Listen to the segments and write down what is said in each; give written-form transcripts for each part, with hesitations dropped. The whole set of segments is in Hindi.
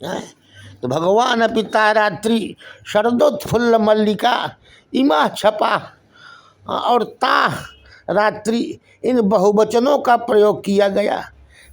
हैं? तो भगवान पिता रात्रि शरदोत्फुल्ल मल्लिका इमा छपा और ता रात्रि इन बहुवचनों का प्रयोग किया गया।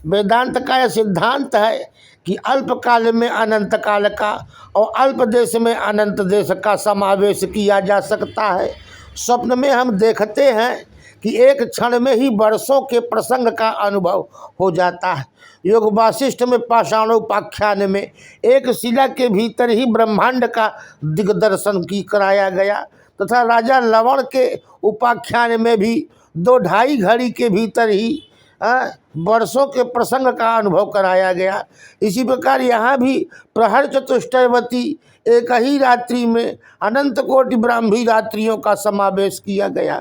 वेदांत का यह सिद्धांत है कि अल्प काल में अनंत काल का और अल्प देश में अनंत देश का समावेश किया जा सकता है। स्वप्न में हम देखते हैं कि एक क्षण में ही वर्षों के प्रसंग का अनुभव हो जाता है। योग वासिष्ठ में पाषाणोपाख्यान में एक शिला के भीतर ही ब्रह्मांड का दिग्दर्शन की कराया गया तथा राजा लवण के उपाख्यान में भी 2-2.5 घड़ी के भीतर ही वर्षों के प्रसंग का अनुभव कराया गया। इसी प्रकार यहाँ भी प्रहर चतुष्टयवती एक ही रात्रि में अनंत कोटि ब्राह्मी रात्रियों का समावेश किया गया।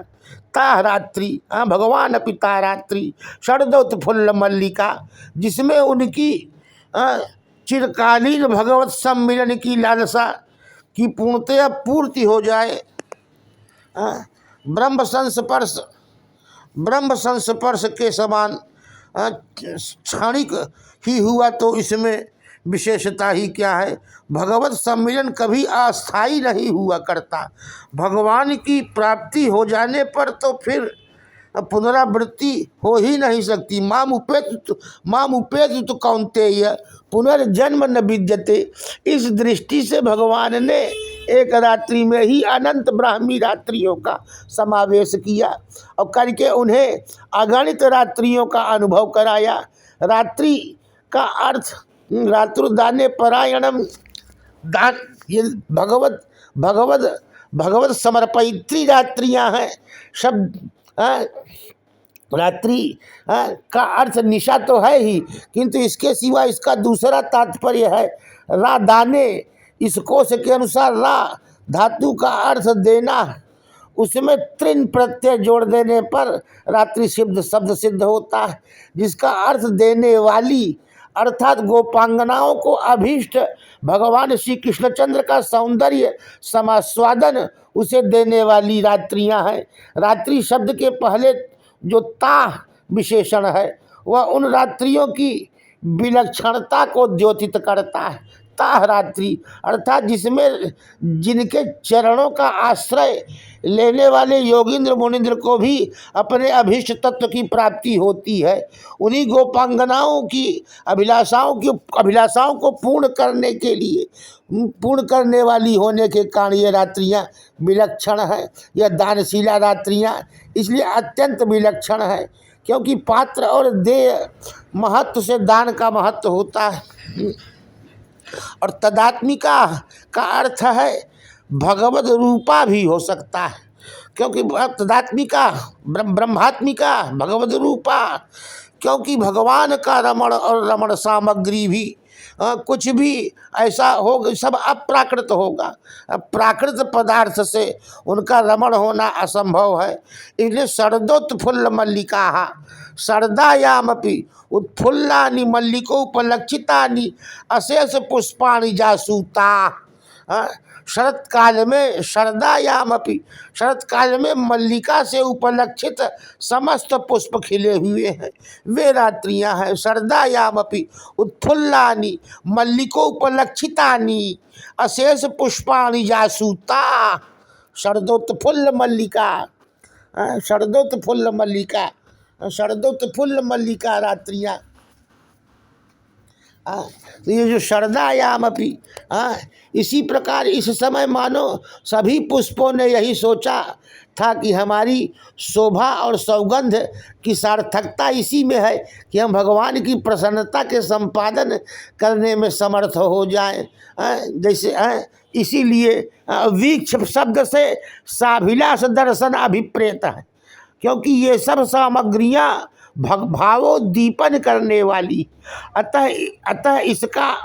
ता रात्रि भगवान पिता रात्रि शरदोत्फुल्ल मल्लिका, जिसमें उनकी चिरकालीन भगवत सम्मिलन की लालसा की पूर्णतया पूर्ति हो जाए। ब्रह्म संस्पर्श के समान क्षणिक ही हुआ तो इसमें विशेषता ही क्या है। भगवत सम्मिलन कभी अस्थायी नहीं हुआ करता। भगवान की प्राप्ति हो जाने पर तो फिर पुनरावृत्ति हो ही नहीं सकती। माम उपेत तो कौन्तेय पुनर्जन्म न विद्यते। इस दृष्टि से भगवान ने एक रात्रि में ही अनंत ब्राह्मी रात्रियों का समावेश किया और करके उन्हें अगणित रात्रियों का अनुभव कराया। रात्रि का अर्थ रात्रुदाने परायणम दान, ये भगवत समर्पयित्री रात्रियां हैं। शब्द रात्रि का अर्थ निशा तो है ही, किंतु इसके सिवा इसका दूसरा तात्पर्य है रादाने। इस कोश के अनुसार रा धातु का अर्थ देना, उसमें त्रिन प्रत्यय जोड़ देने पर रात्रि शब्द सिद्ध होता है, जिसका अर्थ देने वाली अर्थात गोपांगनाओं को अभीष्ट भगवान श्री कृष्णचंद्र का सौंदर्य समास्वादन उसे देने वाली रात्रियां हैं। रात्रि शब्द के पहले जो ता विशेषण है वह उन रात्रियों की विलक्षणता को द्योतित करता है। ता रात्रि अर्थात जिसमें जिनके चरणों का आश्रय लेने वाले योगींद्र मुनिंद्र को भी अपने अभीष्ट तत्व की प्राप्ति होती है। उन्हीं गोपांगनाओं की अभिलाषाओं को पूर्ण करने के लिए पूर्ण करने वाली होने के कारण ये रात्रियाँ विलक्षण हैं। यह दानशीला रात्रियाँ इसलिए अत्यंत विलक्षण है क्योंकि पात्र और देय महत्व से दान का महत्व होता है। और तदात्मिका का अर्थ है भगवद रूपा भी हो सकता है, क्योंकि तदात्मिका ब्रह्मात्मिका भगवद रूपा, क्योंकि भगवान का रमण और रमण सामग्री भी कुछ भी ऐसा हो सब अप्राकृत होगा। प्राकृत पदार्थ से उनका रमण होना असंभव है। इसलिए शरदोत्फुल्ल मल्लिका शरदायामपि उत्फुल्लानि मल्लिकोपलक्षितानि अशेष पुष्पाणि जासूता। शरत काल में शरदायामपि शरत काल में मल्लिका से उपलक्षित समस्त पुष्प खिले हुए हैं, वे रात्रियां हैं। शरदायामपि उत्फुल्लानि मल्लिकोपलक्षितानि अशेष पुष्पाणि जासूता। शरदोत्फुल्ल मल्लिका शरदोत्फुल्ल मल्लिका शरदोत्फुल्ल मल्लिका रात्रियाँ। तो ये जो शरदायामपि इसी प्रकार इस समय मानो सभी पुष्पों ने यही सोचा था कि हमारी शोभा और सौगंध की सार्थकता इसी में है कि हम भगवान की प्रसन्नता के संपादन करने में समर्थ हो जाएं। जैसे इसीलिए वीक्ष शब्द से साभिलाष दर्शन अभिप्रेत है, क्योंकि ये सब सामग्रियाँ भावोद्दीपन करने वाली। अतः इसका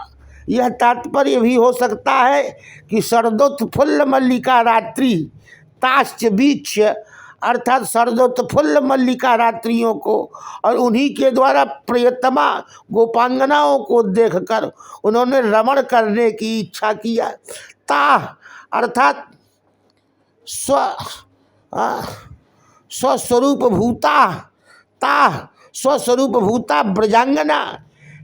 यह तात्पर्य भी हो सकता है कि शरदोत्फुल्ल मल्लिका रात्रि ताश्च वीक्ष अर्थात शरदोत्फुल्ल मल्लिका रात्रियों को और उन्हीं के द्वारा प्रियतमा गोपांगनाओं को देखकर उन्होंने रमण करने की इच्छा किया। ता अर्थात स्वस्वरूप भूता ता स्वस्वरूप भूता ब्रजांगना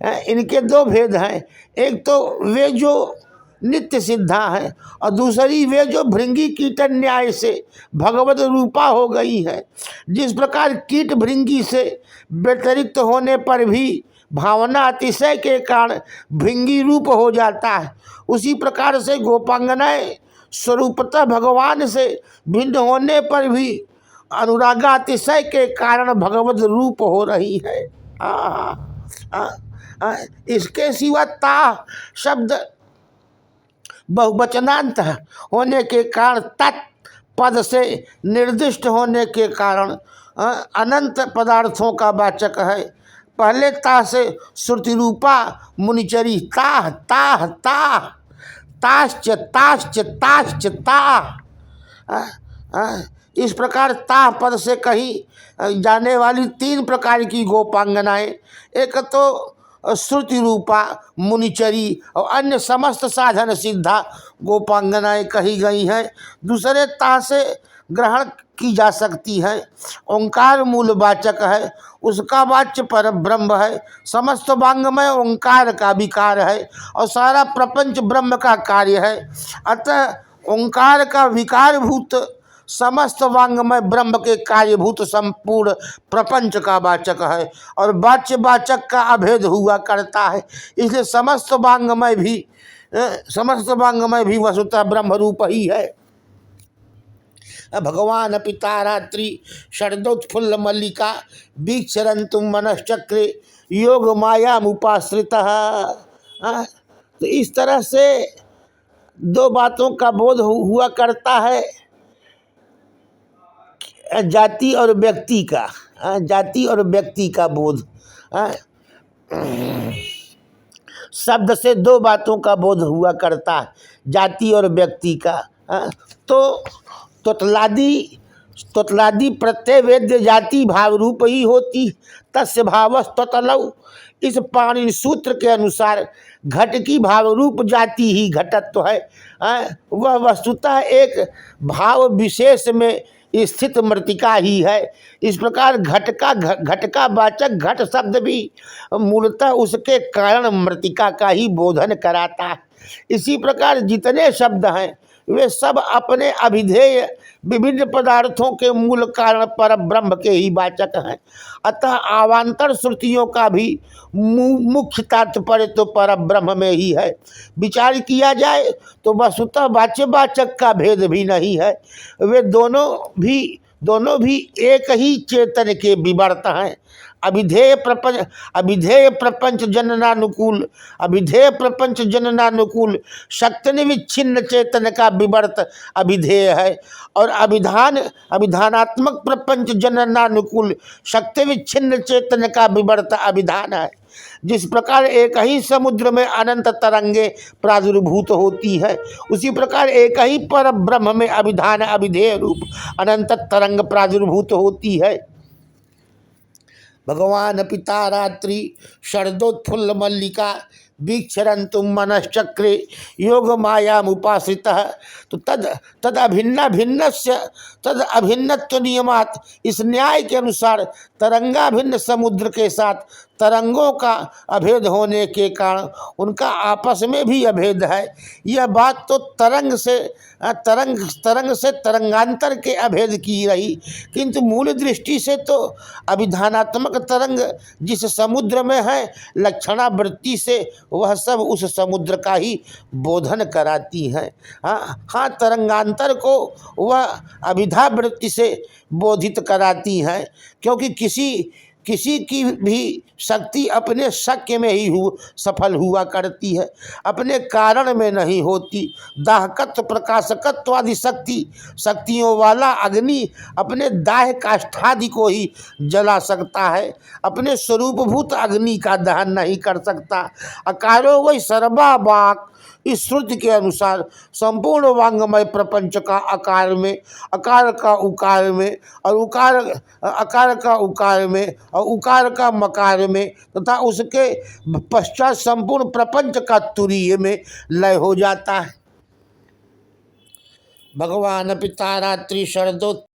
इनके दो भेद हैं। एक तो वे जो नित्य सिद्धा है और दूसरी वे जो भृंगी कीटन न्याय से भगवत रूपा हो गई है। जिस प्रकार कीट भृंगी से व्यतिरिक्त होने पर भी भावना अतिशय के कारण भृंगी रूप हो जाता है, उसी प्रकार से गोपांगनाएं स्वरूपतः भगवान से भिन्न होने पर भी अनुरागातिशय के कारण भगवत रूप हो रही है। इसके सिवा ता शब्द बहुवचनांत होने के कारण तत् पद से निर्दिष्ट होने के कारण अनंत पदार्थों का वाचक है। पहले ता से श्रुति रूपा मुनिचरी ताह ताह ताह ताश्च ताश्च ताश्च ता। इस प्रकार ता पद से कही जाने वाली तीन प्रकार की गोपांगनाएं, एक तो श्रुति रूपा मुनिचरी और अन्य समस्त साधन सिद्धा गोपांगनाएं कही गई हैं। दूसरे ता से ग्रहण की जा सकती है। ओंकार मूल वाचक है, उसका वाच्य पर ब्रह्म है। समस्त वांगमय ओंकार का विकार है और सारा प्रपंच ब्रह्म का कार्य है। अतः ओंकार का विकारभूत समस्त वांगमय ब्रह्म के कार्यभूत संपूर्ण प्रपंच का वाचक है और वाच्य वाचक का अभेद हुआ करता है। इसलिए समस्त वांगमय भी वस्तुतः ब्रह्म रूप ही है। भगवान पिता रात्रि शरदोत्फुल्ल मल्लिका वीक्षरन्तु मनश्चक्रे योग माया मुपाश्रितः। तो इस तरह से दो बातों का बोध हुआ करता है, जाति और व्यक्ति का, जाति और व्यक्ति का बोध। शब्द से दो बातों का बोध हुआ करता है, जाति और व्यक्ति का। तो तोतलादि प्रत्यय वेद्य जाति भाव रूप ही होती, तस्य भावस्तोतलौ। इस पाणिनि सूत्र के अनुसार घट की भाव रूप जाति ही घटत्व है। वह वस्तुतः एक भाव विशेष में स्थित मृतिका ही है। इस प्रकार घट का वाचक घट शब्द भी मूलतः उसके कारण मृतिका का ही बोधन कराता है। इसी प्रकार जितने शब्द हैं वे सब अपने अभिधेय विभिन्न पदार्थों के मूल कारण पर ब्रह्म के ही वाचक हैं। अतः आवांतर श्रुतियों का भी मुख्य तात्पर्य तो पर ब्रह्म में ही है। विचार किया जाए तो वस्तुतः वाच्य वाचक का भेद भी नहीं है। वे दोनों भी एक ही चेतन के विवर्त हैं। अभिधेय प्रपंच जननानुकूल शक्ति निविच्छिन्न चेतन का विवर्त अभिधेय है और अभिधानात्मक प्रपंच जननानुकूल शक्ति विच्छिन्न चेतन का विवर्त अभिधान है। जिस प्रकार एक ही समुद्र में अनंत तरंगे प्रादुर्भूत होती है, उसी प्रकार एक ही पर ब्रह्म में अभिधान अभिधेय रूप अनंत तरंग प्रादुर्भूत होती है। भगवान पिता रात्रि शरदोत्फुल्ल मल्लिका वीक्षरन्तु मनश्चक्रे योग माया मुपाश्रितः। तो तद अभिन्नत्व नियमात, इस न्याय के अनुसार तरंगाभिन्न समुद्र के साथ तरंगों का अभेद होने के कारण उनका आपस में भी अभेद है। यह बात तो तरंग से तरंगांतर के अभेद की रही, किंतु मूल दृष्टि से तो अभिधानात्मक तरंग जिस समुद्र में है, लक्षणावृत्ति से वह सब उस समुद्र का ही बोधन कराती हैं। हाँ, तरंगांतर को वह अभिधावृत्ति से बोधित कराती हैं, क्योंकि किसी की भी शक्ति अपने शक्य में ही सफल हुआ करती है, अपने कारण में नहीं होती। दाहकत्व प्रकाशकत्व आदि शक्तियों वाला अग्नि अपने दाह काष्ठादि को ही जला सकता है, अपने स्वरूपभूत अग्नि का दहन नहीं कर सकता। अकारो वै सर्वा वाक्, इस श्रुति के अनुसार संपूर्ण वांगमय प्रपंच का आकार में, अकार का उकार में और अकार का उकार में और उकार का मकार में तथा उसके पश्चात संपूर्ण प्रपंच का तुरीय में लय हो जाता है। भगवान पिता रात्रि शरदोत्फुल्ल